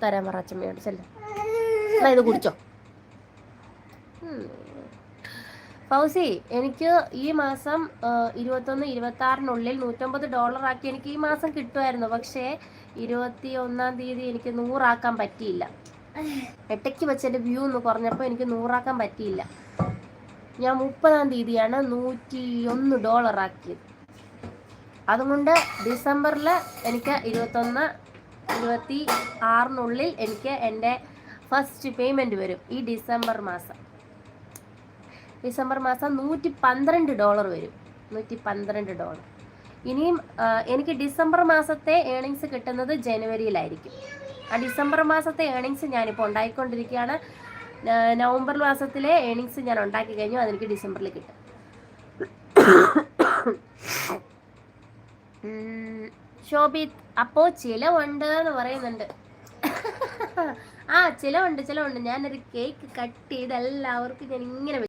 തരാൻ പറ അച്ഛമ്മയോട് ചെല്ല. ഇത് കുടിച്ചോ. ഫൗസി, എനിക്ക് ഈ മാസം 21-26 $150 ആക്കി എനിക്ക് ഈ മാസം കിട്ടുമായിരുന്നു. പക്ഷേ 21-ാം തീയതി എനിക്ക് 100 ആക്കാൻ പറ്റിയില്ല. ഇടയ്ക്ക് വെച്ച് എൻ്റെ വ്യൂ ഒന്ന് കുറഞ്ഞപ്പോൾ എനിക്ക് 100 ആക്കാൻ പറ്റിയില്ല. ഞാൻ 30-ാം തീയതിയാണ് $101 ആക്കിയത്. അതുകൊണ്ട് ഡിസംബറിൽ എനിക്ക് 21-26 എനിക്ക് എൻ്റെ ഫസ്റ്റ് പേയ്മെൻറ്റ് വരും. ഈ ഡിസംബർ മാസം $112 വരും. $112. ഇനിയും എനിക്ക് ഡിസംബർ മാസത്തെ ഏണിങ്സ് കിട്ടുന്നത് ജനുവരിയിലായിരിക്കും. ആ ഡിസംബർ മാസത്തെ ഏണിങ്സ് ഞാനിപ്പോൾ ഉണ്ടാക്കിക്കൊണ്ടിരിക്കുകയാണ്. നവംബർ മാസത്തിലെ ഏണിങ്സ് ഞാൻ ഉണ്ടാക്കി കഴിഞ്ഞു. അതെനിക്ക് ഡിസംബറിൽ കിട്ടും. ശോഭിത്, അപ്പോൾ ചിലവുണ്ട് എന്ന് പറയുന്നുണ്ട്. ചിലവുണ്ട്. ഞാനൊരു കേക്ക് കട്ട് ചെയ്ത് എല്ലാവർക്കും ഞാൻ ഇങ്ങനെ